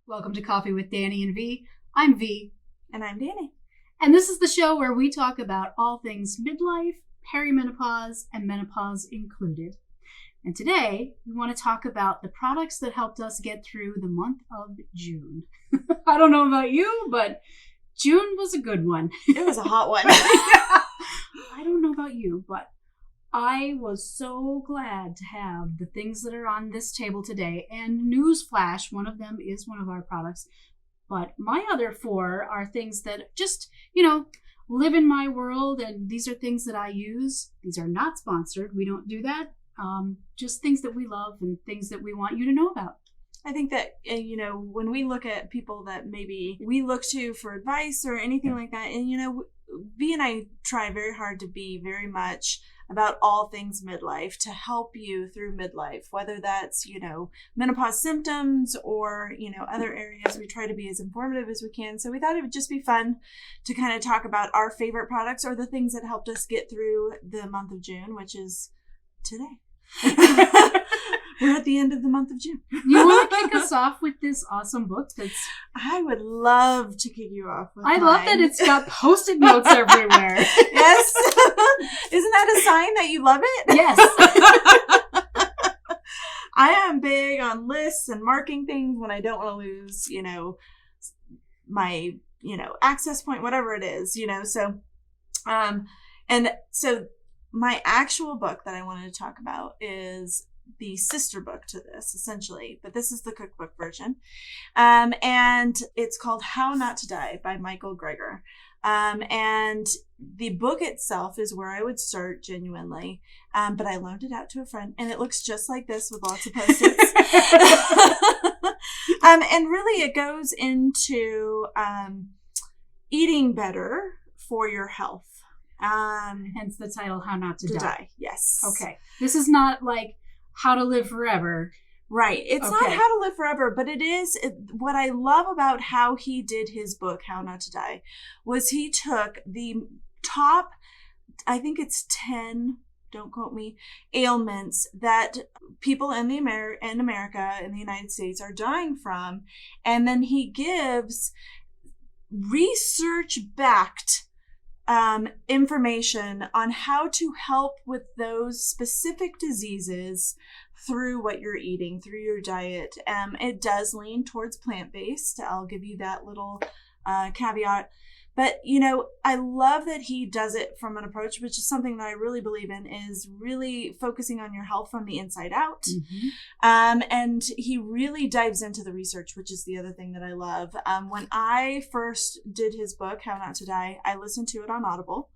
Welcome to Coffee with Danny and V. I'm V. And I'm Danny. And this is the show where we talk about all things midlife, perimenopause, and menopause included. And today, we want to talk about the products that helped us get through the month of June. I don't know about you, but June was a good one. It was a hot one. I don't know about you, but I was so glad to have the things that are on this table today. And newsflash, one of them is one of our products. But my other four are things that just, live in my world. And these are things that I use. These are not sponsored. We don't do that. Just things that we love and things that we want you to know about. I think that, when we look at people that maybe we look to for advice or anything like that, and, V and I try very hard to be very much about all things midlife to help you through midlife, whether that's, menopause symptoms or, other areas. We try to be as informative as we can. So we thought it would just be fun to kind of talk about our favorite products or the things that helped us get through the month of June, which is today. We're at the end of the month of June. You want to kick us off with this awesome book? I would love to kick you off with I mine. love that it's got Post-it notes everywhere. Yes. Isn't that a sign that you love it? Yes. I am big on lists and marking things when I don't want to lose, my, access point, whatever it is, so, and so my actual book that I wanted to talk about is the sister book to this, essentially, but this is the cookbook version. And it's called How Not to Die by Michael Greger. And the book itself is where I would start genuinely. But I loaned it out to a friend and it looks just like this with lots of Post-its. And really it goes into, eating better for your health. Hence the title, How Not to Die. Yes. Okay. This is not like How to Live Forever. Right. It's not How to Live Forever, but it is what I love about how he did his book, How Not to Die, was he took the top, I think it's 10, don't quote me, ailments that people in America, in the United States, are dying from. And then he gives research-backed information on how to help with those specific diseases through what you're eating, through your diet. It does lean towards plant-based. I'll give you that little caveat. But, I love that he does it from an approach, which is something that I really believe in, is really focusing on your health from the inside out. Mm-hmm. And he really dives into the research, which is the other thing that I love. When I first did his book, How Not to Die, I listened to it on Audible.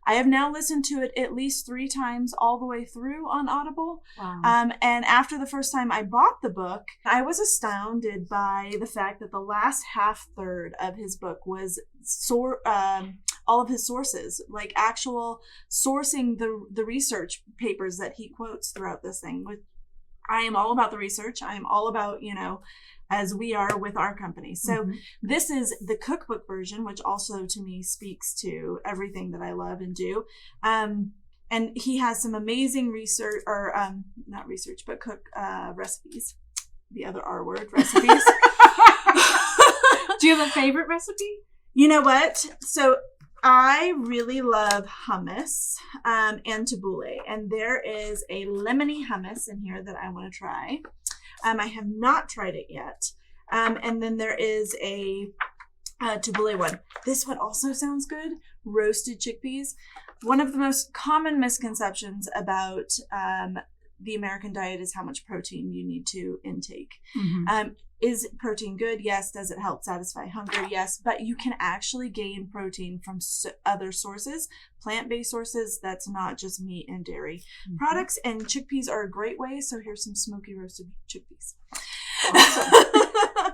I have now listened to it at least 3 times all the way through on Audible. Wow. And after the first time I bought the book, I was astounded by the fact that the last half-third of his book was all of his sources, like actual sourcing the research papers that he quotes throughout this thing. I am all about the research. I am all about, as we are with our company. So This is the cookbook version, which also to me speaks to everything that I love and do. And he has some amazing research, or not research, but cook recipes. The other R word, recipes. Do you have a favorite recipe? You know what? So I really love hummus and tabbouleh. And there is a lemony hummus in here that I want to try. I have not tried it yet. And then there is a tabbouleh one. This one also sounds good. Roasted chickpeas. One of the most common misconceptions about the American diet is how much protein you need to intake. Mm-hmm. Is protein good? Yes. Does it help satisfy hunger? Yes. But you can actually gain protein from other sources, plant-based sources. That's not just meat and dairy products. And chickpeas are a great way. So here's some smoky roasted chickpeas. Awesome.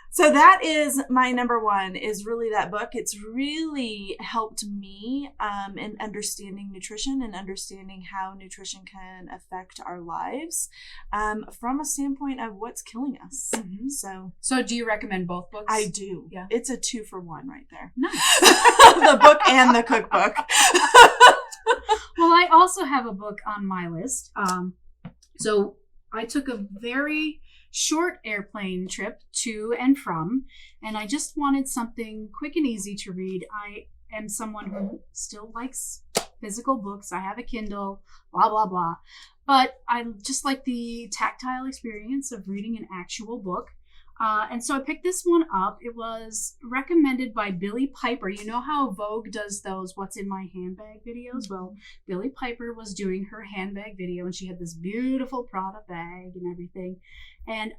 So that is my number one, is really that book. It's really helped me in understanding nutrition and understanding how nutrition can affect our lives from a standpoint of what's killing us. Mm-hmm. So do you recommend both books? I do. Yeah. It's a 2-for-1 right there. Nice. The book and the cookbook. Well, I also have a book on my list. So I took a very short airplane trip to and from, and I just wanted something quick and easy to read. I am someone who still likes physical books. I have a Kindle, blah, blah, blah. But I just like the tactile experience of reading an actual book. And so I picked this one up. It was recommended by Billie Piper. You know how Vogue does those What's in My Handbag videos? Well, Billie Piper was doing her handbag video, and she had this beautiful Prada bag and everything. And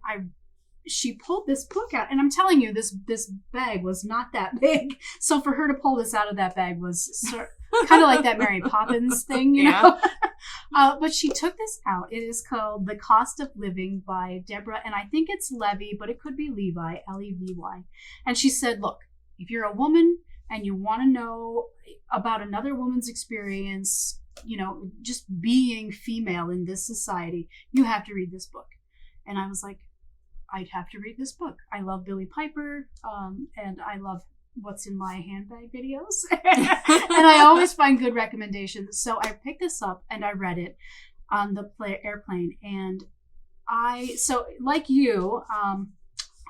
she pulled this book out, and I'm telling you, this bag was not that big. So for her to pull this out of that bag was kind of like that Mary Poppins thing, you know? But she took this out. It is called The Cost of Living by Deborah, and I think it's Levy, but it could be Levi, Levy. And she said, look, if you're a woman and you want to know about another woman's experience, you know, just being female in this society, you have to read this book. And I was like, I'd have to read this book. I love Billie Piper, and I love What's in My Handbag videos. And I always find good recommendations. So I picked this up and I read it on the airplane. And so like you,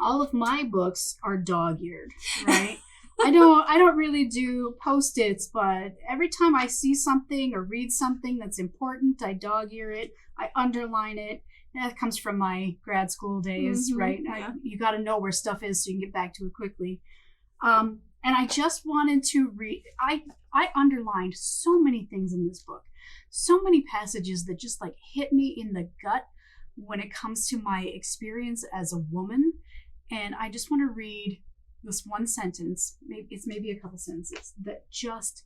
all of my books are dog-eared, right? I don't really do Post-its, but every time I see something or read something that's important, I dog-ear it, I underline it. That comes from my grad school days, right? Yeah. You got to know where stuff is so you can get back to it quickly. And I just wanted to read. I underlined so many things in this book, so many passages that just like hit me in the gut when it comes to my experience as a woman. And I just want to read this one sentence. Maybe a couple sentences that just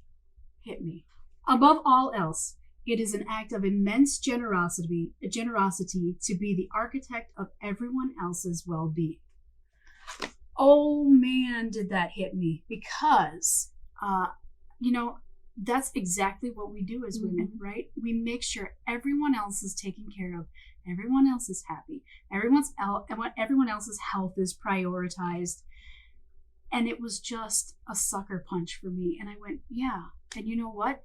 hit me. Above all else, it is an act of immense generosity to be the architect of everyone else's well-being. Oh man, did that hit me, because, that's exactly what we do as women, right? We make sure everyone else is taken care of. Everyone else is happy. Everyone else's health is prioritized. And it was just a sucker punch for me. And I went, yeah. And you know what?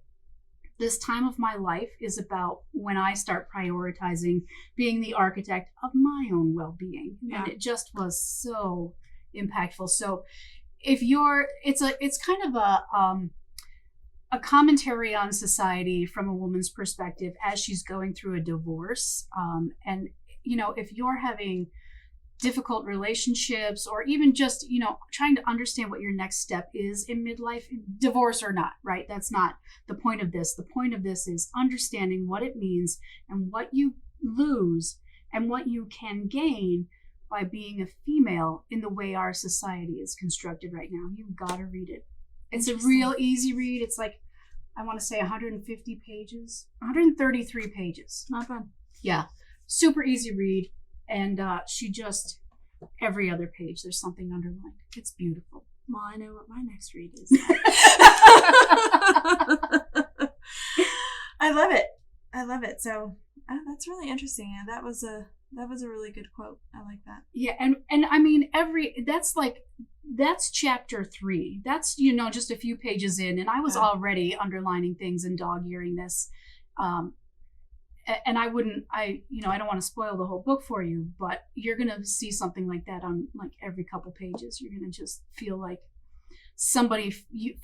This time of my life is about when I start prioritizing being the architect of my own well-being. Yeah. And it just was so impactful. So if it's kind of a commentary on society from a woman's perspective as she's going through a divorce. And, if you're having difficult relationships, or even just, trying to understand what your next step is in midlife, divorce or not, right? That's not the point of this. The point of this is understanding what it means and what you lose and what you can gain by being a female in the way our society is constructed right now. You've got to read it. It's a real easy read. It's like, I want to say 150 pages, 133 pages. Not bad. Yeah. Super easy read. And she just, every other page, there's something underlined. It's beautiful. Well, I know what my next read is. I love it. So that's really interesting. Yeah, that was a really good quote. I like that. Yeah, and I mean that's chapter 3. That's just a few pages in, and I was already underlining things and dog-earing this. And I don't want to spoil the whole book for you, but you're going to see something like that on like every couple pages. You're going to just feel like somebody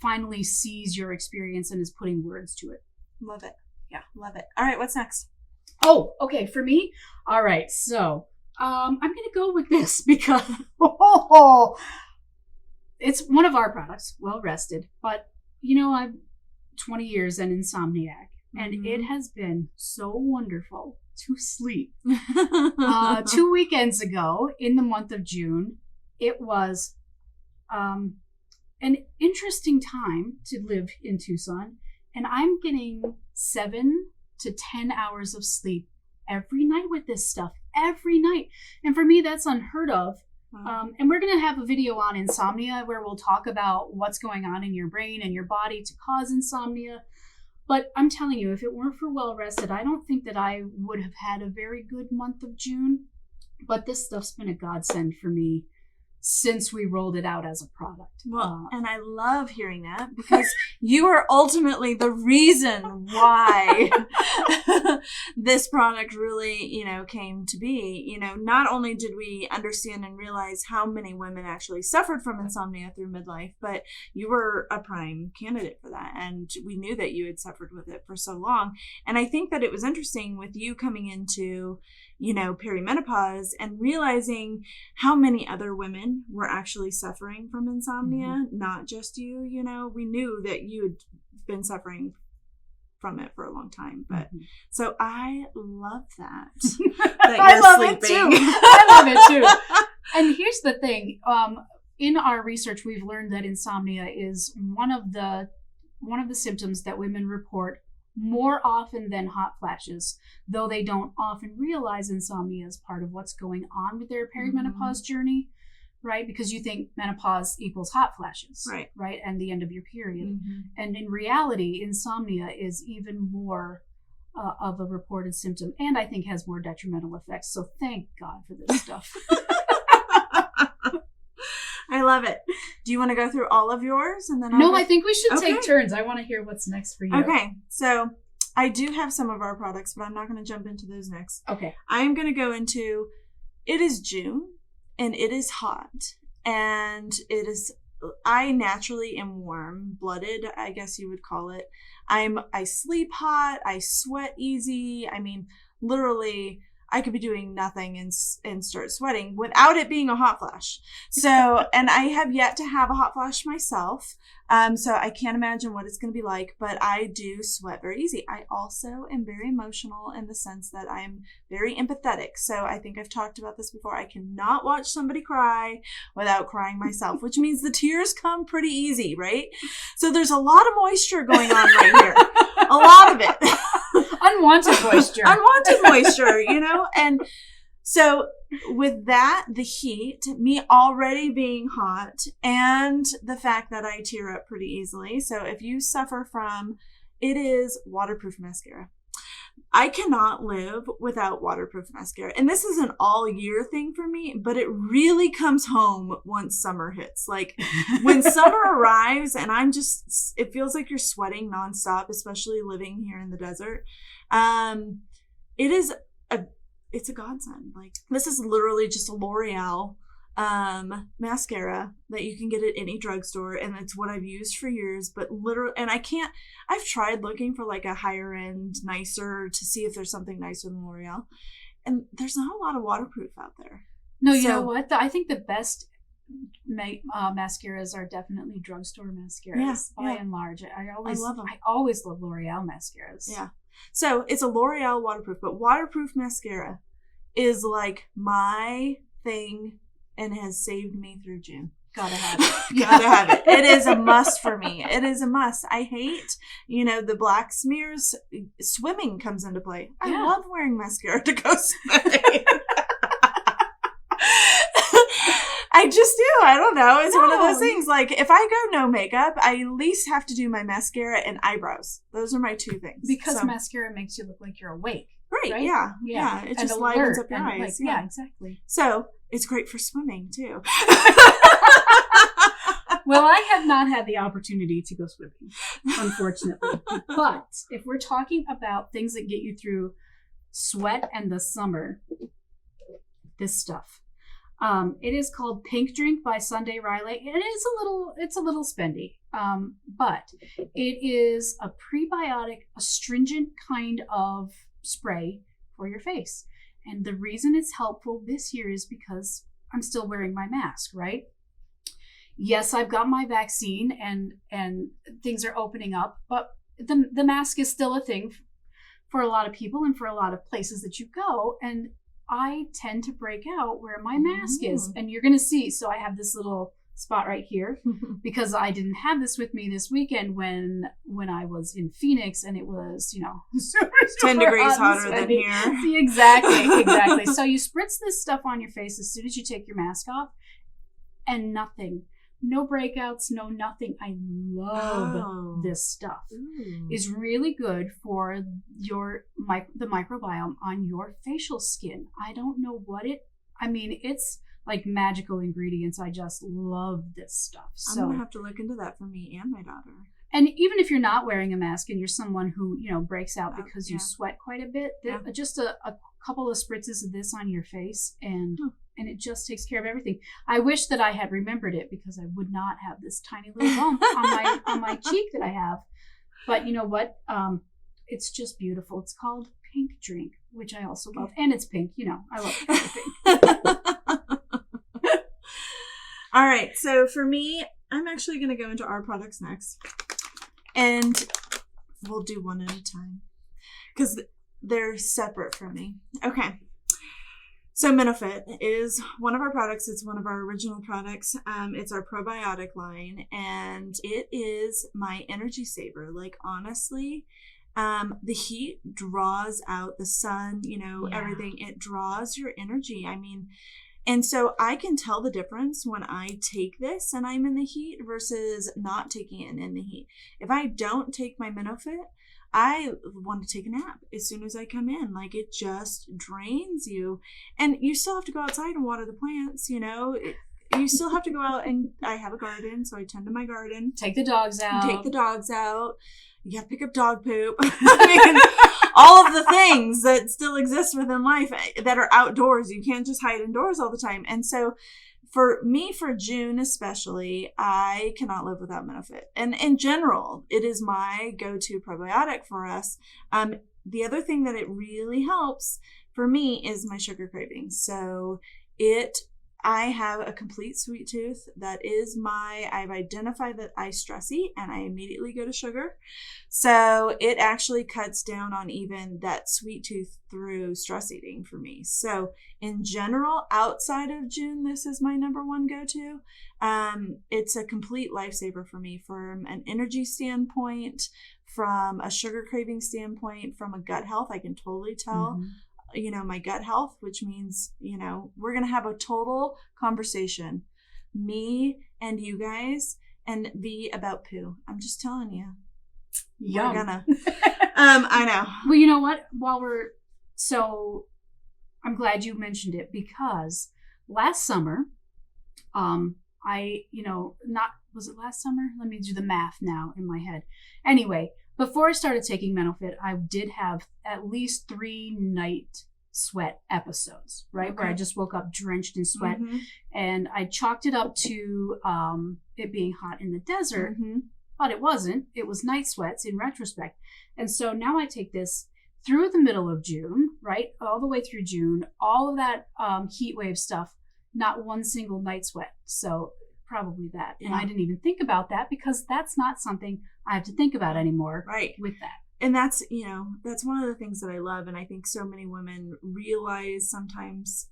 finally sees your experience and is putting words to it. Love it. Yeah, love it. All right, what's next? Oh, okay, for me? All right, so I'm going to go with this because it's one of our products, Well Rested, but I'm 20 years an insomniac. And it has been so wonderful to sleep. 2 weekends ago, in the month of June, it was an interesting time to live in Tucson. And I'm getting 7 to 10 hours of sleep every night with this stuff. Every night. And for me, that's unheard of. Wow. And we're going to have a video on insomnia where we'll talk about what's going on in your brain and your body to cause insomnia. But I'm telling you, if it weren't for Well Rested, I don't think that I would have had a very good month of June. But this stuff's been a godsend for me since we rolled it out as a product. Well, and I love hearing that because you are ultimately the reason why this product really, came to be. Not only did we understand and realize how many women actually suffered from insomnia through midlife, but you were a prime candidate for that. And we knew that you had suffered with it for so long. And I think that it was interesting with you coming into perimenopause and realizing how many other women were actually suffering from insomnia, not just you. We knew that you had been suffering from it for a long time, but so I love that. I love it too. I love it too. And here's the thing: in our research, we've learned that insomnia is one of the symptoms that women report more often than hot flashes, though they don't often realize insomnia is part of what's going on with their perimenopause journey, right? Because you think menopause equals hot flashes, right? And the end of your period. And in reality, insomnia is even more of a reported symptom, and I think has more detrimental effects. So thank God for this stuff. I love it. Do you want to go through all of yours? And then I think we should take turns. I want to hear what's next for you. Okay. So I do have some of our products, but I'm not going to jump into those next. Okay. I am going to go into, it is June and it is hot and I naturally am warm-blooded, I guess you would call it. I sleep hot. I sweat easy. I mean, literally, I could be doing nothing and start sweating without it being a hot flash. So, and I have yet to have a hot flash myself. So I can't imagine what it's going to be like, but I do sweat very easy. I also am very emotional in the sense that I'm very empathetic. So I think I've talked about this before. I cannot watch somebody cry without crying myself, which means the tears come pretty easy, right? So there's a lot of moisture going on right here. A lot of it. Unwanted moisture. Unwanted moisture, And so with that, the heat, me already being hot, and the fact that I tear up pretty easily. So if you suffer from, it is waterproof mascara. I cannot live without waterproof mascara. And this is an all year thing for me, but it really comes home once summer hits. Like when summer arrives and it feels like you're sweating nonstop, especially living here in the desert. It's a godsend. Like this is literally just a L'Oreal mascara that you can get at any drugstore, and it's what I've used for years. But literally, and I've tried looking for like a higher end, nicer, to see if there's something nicer than L'Oreal, and there's not a lot of waterproof out there. No, you know what? I think the best mascaras are definitely drugstore mascaras by and large. I love them. I always love L'Oreal mascaras. Yeah. So it's a L'Oreal waterproof, but waterproof mascara is like my thing and has saved me through June. Gotta have it. Gotta have it. It is a must for me. It is a must. I hate, the black smears. Swimming comes into play. I love wearing mascara to go swimming. I just do. I don't know. It's one of those things. Like, if I go no makeup, I at least have to do my mascara and eyebrows. Those are my two things. Because mascara makes you look like you're awake. Right? Yeah. It just livens up your eyes. Yeah, exactly. So, it's great for swimming, too. Well, I have not had the opportunity to go swimming, unfortunately. But if we're talking about things that get you through sweat and the summer, this stuff. It is called Pink Drink by Sunday Riley, and it's a little spendy, but it is a prebiotic, astringent kind of spray for your face. And the reason it's helpful this year is because I'm still wearing my mask, right? Yes, I've got my vaccine and things are opening up, but the mask is still a thing for a lot of people and for a lot of places that you go. And I tend to break out where my mask is, and you're going to see. So I have this little spot right here because I didn't have this with me this weekend when I was in Phoenix, and it was, super 10 degrees hotter than here. See, exactly. So you spritz this stuff on your face as soon as you take your mask off, and nothing. No breakouts, no nothing. I love this stuff. Ooh. It's really good for the microbiome on your facial skin. I don't know what it's like magical ingredients. I just love this stuff. So I'm gonna have to look into that for me and my daughter. And even if you're not wearing a mask and you're someone who, breaks out because you sweat quite a bit, just a couple of spritzes of this on your face and it just takes care of everything. I wish that I had remembered it because I would not have this tiny little bump on my cheek that I have. But you know what? It's just beautiful. It's called Pink Drink, which I also love. And it's pink. I love pink. All right. So for me, I'm actually going to go into our products next. And we'll do one at a time because they're separate from me. Okay. So Menopause is one of our products. It's one of our original products. It's our probiotic line, and it is my energy saver. Like, honestly, the heat draws out the sun, everything. It draws your energy. I mean, and so I can tell the difference when I take this and I'm in the heat versus not taking it in the heat. If I don't take my Menopause, I want to take a nap as soon as I come in. Like, it just drains you. And you still have to go outside and water the plants, You still have to go out, and I have a garden, so I tend to my garden. Take the dogs out. You have to pick up dog poop. I mean, all of the things that still exist within life that are outdoors. You can't just hide indoors all the time. And so for me, for June especially, I cannot live without Menopause. And in general, it is my go-to probiotic for us. The other thing that it really helps for me is my sugar cravings. So I have a complete sweet tooth. I've identified that I stress eat and I immediately go to sugar. So it actually cuts down on even that sweet tooth through stress eating for me. So in general, outside of June, this is my number one go-to. It's a complete lifesaver for me from an energy standpoint, from a sugar craving standpoint, from a gut health. I can totally tell. Mm-hmm. My gut health, which means, we're going to have a total conversation, me and you guys, and be about poo. I'm just telling you. Yum. We're gonna. I know. Well, you know what? I'm glad you mentioned it because last summer, was it last summer? Let me do the math now in my head. Anyway, before I started taking Menopause, I did have at least 3 night sweat episodes, right? Okay. Where I just woke up drenched in sweat. Mm-hmm. And I chalked it up to it being hot in the desert, mm-hmm. but it wasn't. It was night sweats in retrospect. And so now I take this through the middle of June, right? All the way through June, all of that heat wave stuff, not one single night sweat. So probably that. Yeah. And I didn't even think about that because that's not something I have to think about anymore. Right. With that. And that's one of the things that I love. And I think so many women realize sometimes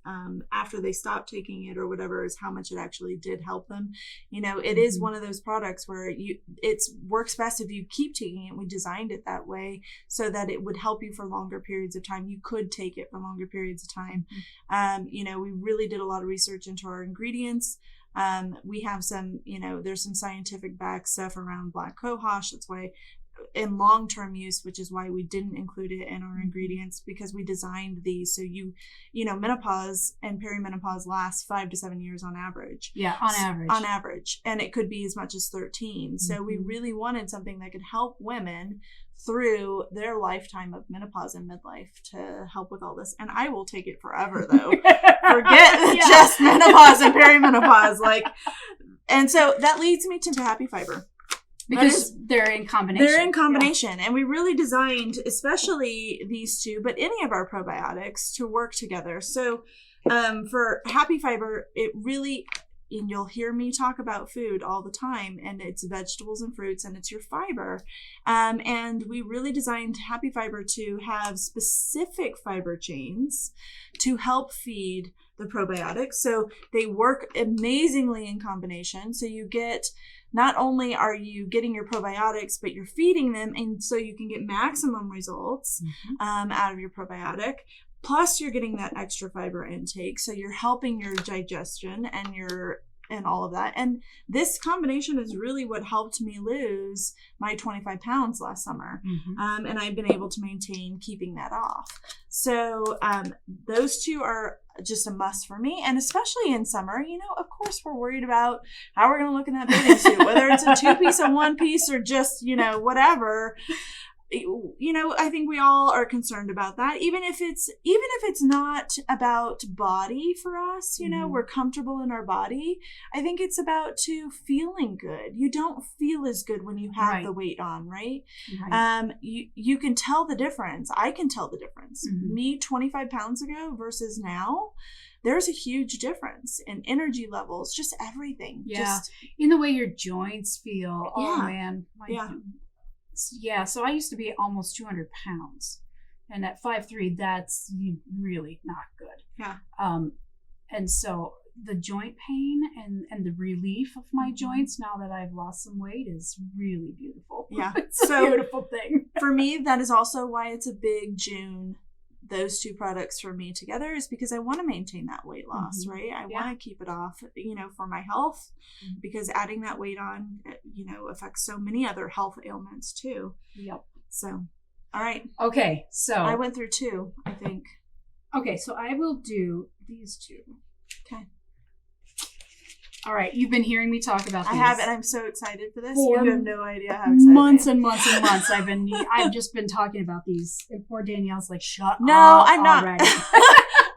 after they stop taking it or whatever is how much it actually did help them. It mm-hmm. is one of those products where it works best if you keep taking it. We designed it that way so that it would help you for longer periods of time. You could take it for longer periods of time. Mm-hmm. We really did a lot of research into our ingredients. We have some, there's some scientific back stuff around black cohosh. That's why in long-term use, which is why we didn't include it in our ingredients, because we designed these so menopause and perimenopause lasts 5 to 7 years on average. Yeah, on average. And it could be as much as 13. Mm-hmm. So we really wanted something that could help women through their lifetime of menopause and midlife to help with all this. And I will take it forever though. Forget just menopause and perimenopause. And so that leads me to the Happy Fiber. Because they're in combination. They're in combination. Yeah. And we really designed, especially these two, but any of our probiotics to work together. So for Happy Fiber, it really, and you'll hear me talk about food all the time, and it's vegetables and fruits, and it's your fiber. And we really designed Happy Fiber to have specific fiber chains to help feed the probiotics. So they work amazingly in combination. So you get, not only are you getting your probiotics, but you're feeding them, and so you can get maximum results out of your probiotic. Plus, you're getting that extra fiber intake, so you're helping your digestion and all of that. And this combination is really what helped me lose my 25 pounds last summer. Mm-hmm. And I've been able to maintain keeping that off. So those two are just a must for me. And especially in summer, of course we're worried about how we're going to look in that bathing suit, whether it's a 2-piece, a 1-piece, or just, whatever. I think we all are concerned about that. Even if it's not about body for us, we're comfortable in our body. I think it's about feeling good. You don't feel as good when you have the weight on, right? You can tell the difference. I can tell the difference. Mm-hmm. Me 25 pounds ago versus now, there's a huge difference in energy levels, just everything. Yeah. Just in the way your joints feel. Yeah. Oh man. Yeah, so I used to be almost 200 pounds, and at 5'3", that's really not good. Yeah. And so the joint pain and the relief of my joints now that I've lost some weight is really beautiful. Yeah, it's a beautiful thing. For me, that is also why it's a big June. Those two products for me together is because I want to maintain that weight loss, right? I want to keep it off, for my health, because adding that weight on, affects so many other health ailments too. Yep. So, all right. Okay. So I went through 2, I think. Okay. So I will do these 2. Okay. All right. You've been hearing me talk about these. I have, and I'm so excited for this. You have no idea how excited. Months and months and months. I've just been talking about these. And poor Danielle's like, shut up. No, I'm not. Already.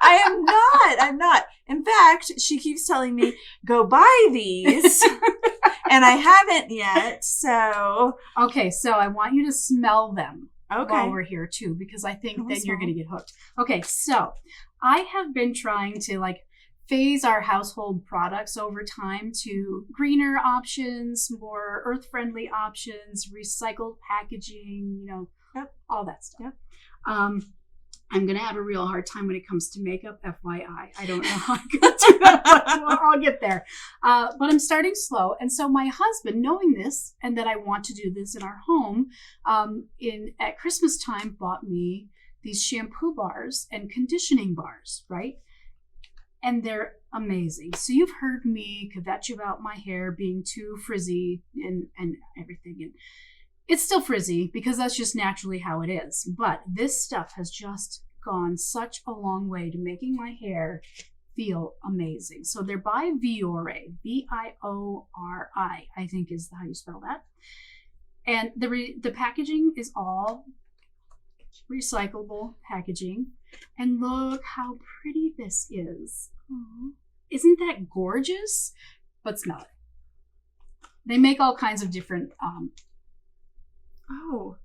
I am not. I'm not. In fact, she keeps telling me, go buy these. And I haven't yet. So. Okay. So I want you to smell them. Okay. While we're here too, because I think then you're going to get hooked. Okay. So I have been trying to phase our household products over time to greener options, more earth-friendly options, recycled packaging, all that stuff. Yep. I'm going to have a real hard time when it comes to makeup, FYI. I don't know how I'm going to do that, but I'll get there. But I'm starting slow. And so my husband, knowing this and that I want to do this in our home, at Christmas time bought me these shampoo bars and conditioning bars, right? And they're amazing. So you've heard me kvetch about my hair being too frizzy and everything. And it's still frizzy because that's just naturally how it is. But this stuff has just gone such a long way to making my hair feel amazing. So they're by Viore, Viori, I think is how you spell that. And the packaging is all recyclable packaging. And look how pretty this is. Aww. Isn't that gorgeous? But smell it. They make all kinds of different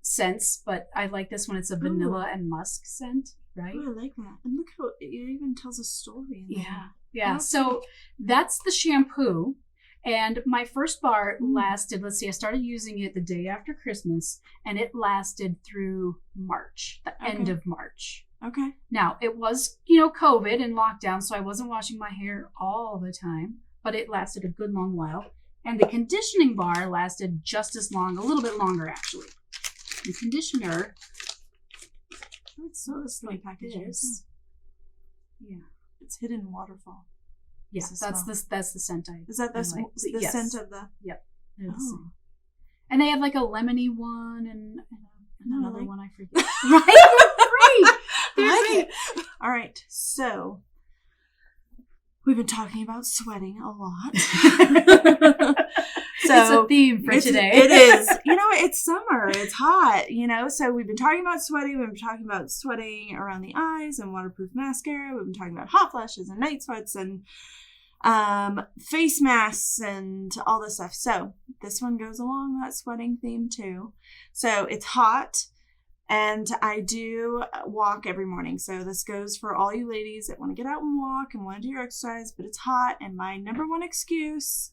scents, but I like this one. It's a vanilla and musk scent, right? Oh, I like that. And look how it even tells a story. Yeah. So that's the shampoo. And my first bar lasted, let's see, I started using it the day after Christmas, and it lasted through March, the end of March. Okay. Now, it was, COVID and lockdown, so I wasn't washing my hair all the time, but it lasted a good long while. And the conditioning bar lasted just as long, a little bit longer, actually. The conditioner, it's so like packages. Yeah. It's hidden waterfall. Yeah, that's the scent I Is that the yes. scent of the... Yep. And they have a lemony one and another one I forget. Right? They're free. All right. So we've been talking about sweating a lot. So it's a theme for today. It is. It's summer. It's hot, So we've been talking about sweating. We've been talking about sweating around the eyes and waterproof mascara. We've been talking about hot flashes and night sweats and face masks and all this stuff. So this one goes along that sweating theme too. So it's hot. And I do walk every morning. So this goes for all you ladies that want to get out and walk and want to do your exercise, but it's hot. And my number one excuse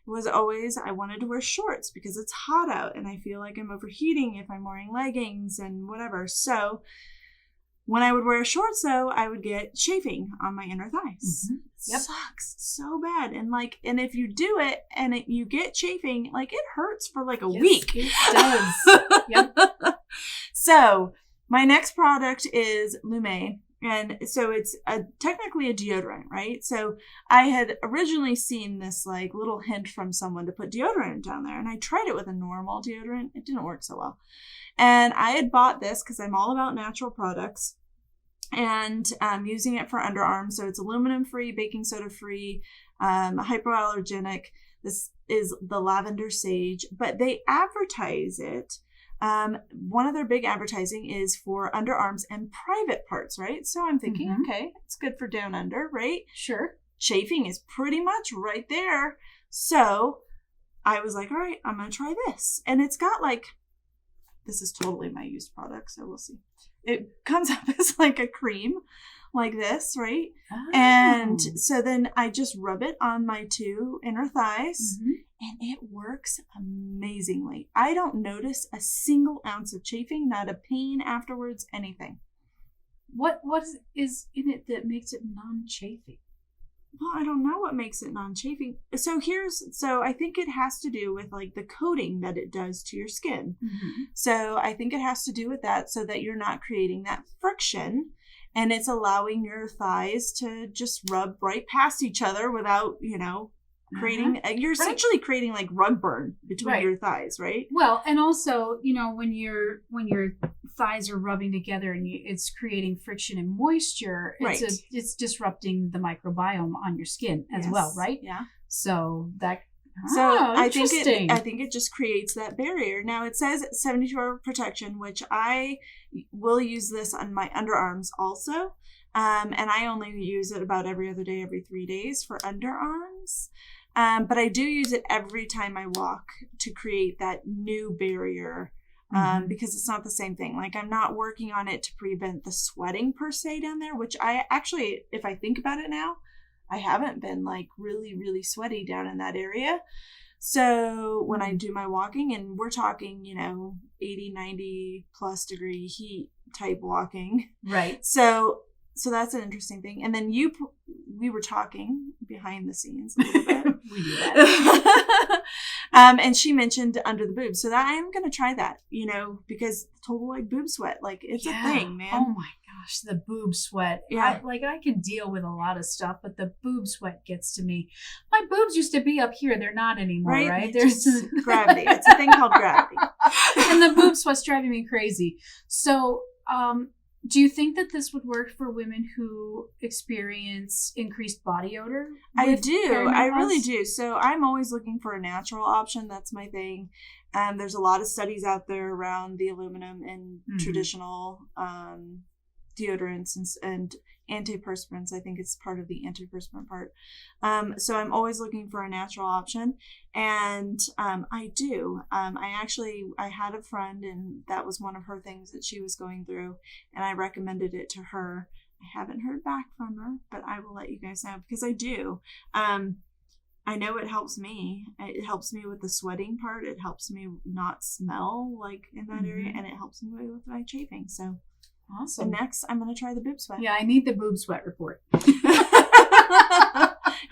was always I wanted to wear shorts because it's hot out and I feel like I'm overheating if I'm wearing leggings and whatever. So when I would wear shorts though, I would get chafing on my inner thighs. Mm-hmm. Yep. Sucks so bad. And if you do it and you get chafing, it hurts for a week. It does. Yep. So my next product is Lumay. And so it's technically a deodorant, right? So I had originally seen this little hint from someone to put deodorant down there. And I tried it with a normal deodorant. It didn't work so well. And I had bought this because I'm all about natural products. And using it for underarms. So it's aluminum free, baking soda free, hypoallergenic. This is the lavender sage, but they advertise it. One of their big advertising is for underarms and private parts, right? So I'm thinking, okay, it's good for down under, right? Sure. Chafing is pretty much right there. So I was like, all right, I'm going to try this. And it's got like, this is totally my used product, so we'll see. It comes up as like a cream like this, right? Oh. And so then I just rub it on my 2 inner thighs and it works amazingly. I don't notice a single ounce of chafing, not a pain afterwards, anything. What is in it that makes it non-chafing? Well, I don't know what makes it non-chafing. So I think it has to do with like the coating that it does to your skin. So I think it has to do with that so that you're not creating that friction and it's allowing your thighs to just rub right past each other without, creating, you're essentially creating like rug burn between your thighs, right? Well, and also, when your thighs are rubbing together and it's creating friction and moisture, it's disrupting the microbiome on your skin as well, right? Yeah. So I think it just creates that barrier. Now it says 72-hour protection, which I will use this on my underarms also. And I only use it about every other day, every 3 days for underarms. But I do use it every time I walk to create that new barrier. Because it's not the same thing. Like I'm not working on it to prevent the sweating per se down there, which I actually, if I think about it now, I haven't been like really, really sweaty down in that area. So when I do my walking, and we're talking, 80, 90 plus degree heat type walking. Right. So that's an interesting thing. And then we were talking behind the scenes a little bit. We do that. And she mentioned under the boobs. So that I am going to try that, because total like boob sweat, like it's a thing, man. Oh my gosh, the boob sweat. Yeah. I can deal with a lot of stuff, but the boob sweat gets to me. My boobs used to be up here. They're not anymore, right? There's gravity. It's a thing called gravity. And the boob sweat's driving me crazy. So, do you think that this would work for women who experience increased body odor? I do. I really do. So I'm always looking for a natural option. That's my thing. There's a lot of studies out there around the aluminum in traditional deodorants and antiperspirants. I think it's part of the antiperspirant part. So I'm always looking for a natural option. And I do. I had a friend, and that was one of her things that she was going through, and I recommended it to her. I haven't heard back from her, but I will let you guys know because I do. I know it helps me. It helps me with the sweating part. It helps me not smell like in that area, and it helps me with my chafing. So awesome. And next, I'm going to try the boob sweat. Yeah, I need the boob sweat report.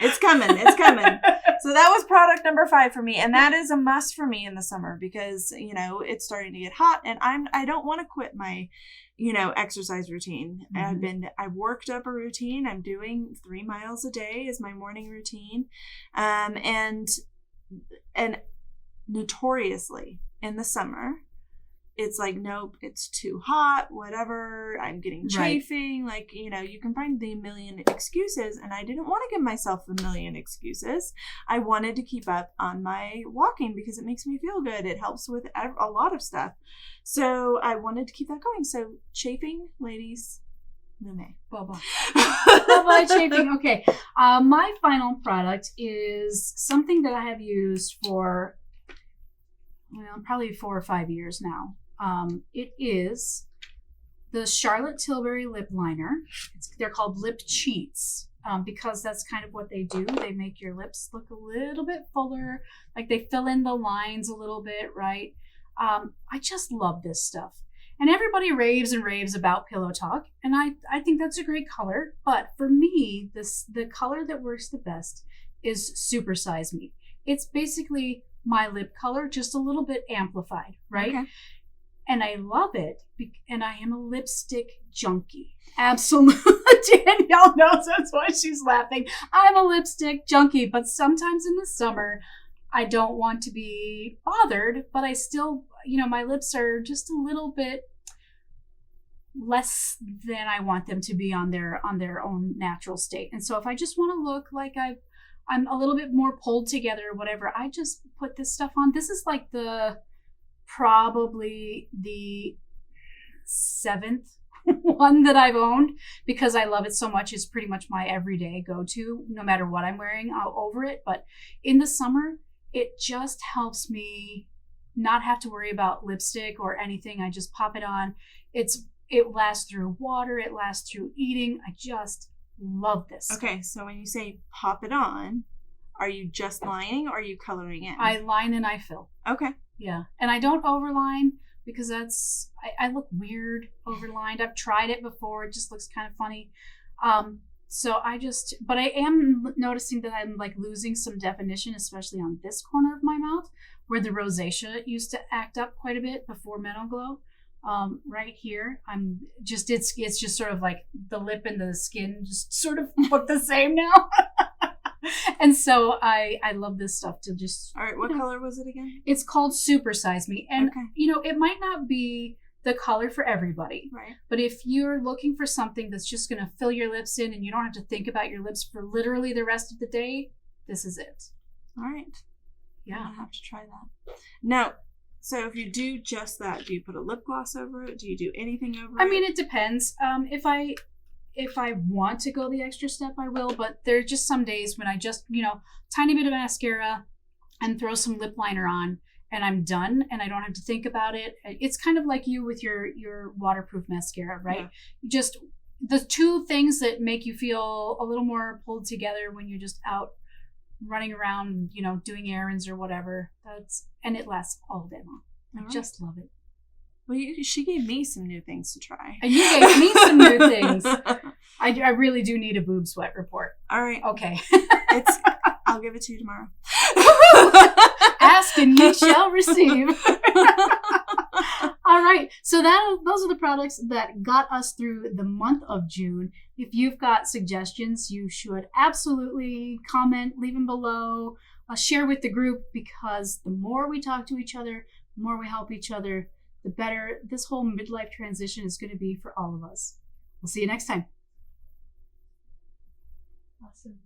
It's coming. It's coming. So that was product number 5 for me. And that is a must for me in the summer because, it's starting to get hot and I don't want to quit my, exercise routine. I've worked up a routine. I'm doing 3 miles a day is my morning routine. And notoriously in the summer, it's like, nope, it's too hot, whatever, I'm getting chafing. Right. Like, you can find the million excuses, and I didn't want to give myself the million excuses. I wanted to keep up on my walking because it makes me feel good. It helps with a lot of stuff. So I wanted to keep that going. So chafing, ladies, Lumay. Bye-bye. Bye-bye, chafing. Okay. My final product is something that I have used for, probably 4 or 5 years now. It is the Charlotte Tilbury lip liner. They're called lip cheats because that's kind of what they do. They make your lips look a little bit fuller, like they fill in the lines a little bit, right? I just love this stuff. And everybody raves and raves about Pillow Talk, and I think that's a great color. But for me, the color that works the best is Super Size Me. It's basically my lip color, just a little bit amplified, right? Okay. And I love it, and I am a lipstick junkie. Absolutely. Danielle knows that's why she's laughing. I'm a lipstick junkie, but sometimes in the summer, I don't want to be bothered, but I still, my lips are just a little bit less than I want them to be on their own natural state. And so if I just want to look like I'm a little bit more pulled together or whatever, I just put this stuff on. This is like probably the 7th one that I've owned because I love it so much. It's pretty much my everyday go-to, no matter what I'm wearing over it. But in the summer, it just helps me not have to worry about lipstick or anything. I just pop it on. It lasts through water. It lasts through eating. I just love this. Okay, so when you say pop it on, are you just lining or are you coloring in? I line and I fill. Okay. Yeah, and I don't overline because I look weird overlined. I've tried it before. It just looks kind of funny. But I am noticing that I'm like losing some definition, especially on this corner of my mouth where the rosacea used to act up quite a bit before Menoglow. Right here, it's just sort of like the lip and the skin just sort of look the same now. And so I love this stuff to just. All right, what color was it again? It's called Super Size Me, and okay. It might not be the color for everybody, right? But if you're looking for something that's just going to fill your lips in, and you don't have to think about your lips for literally the rest of the day, this is it. All right. Yeah, I'll have to try that. Now, so if you do just that, do you put a lip gloss over it? Do you do anything over it? I mean, it depends. If I want to go the extra step, I will. But there are just some days when I just, tiny bit of mascara and throw some lip liner on and I'm done and I don't have to think about it. It's kind of like you with your waterproof mascara, right? Yeah. Just the two things that make you feel a little more pulled together when you're just out running around, doing errands or whatever. And it lasts all day long. I just love it. Well, she gave me some new things to try. And you gave me some new things. I really do need a boob sweat report. All right. Okay. I'll give it to you tomorrow. Ask and ye shall receive. All right. So those are the products that got us through the month of June. If you've got suggestions, you should absolutely comment, leave them below, share with the group, because the more we talk to each other, the more we help each other, the better this whole midlife transition is going to be for all of us. We'll see you next time. Awesome.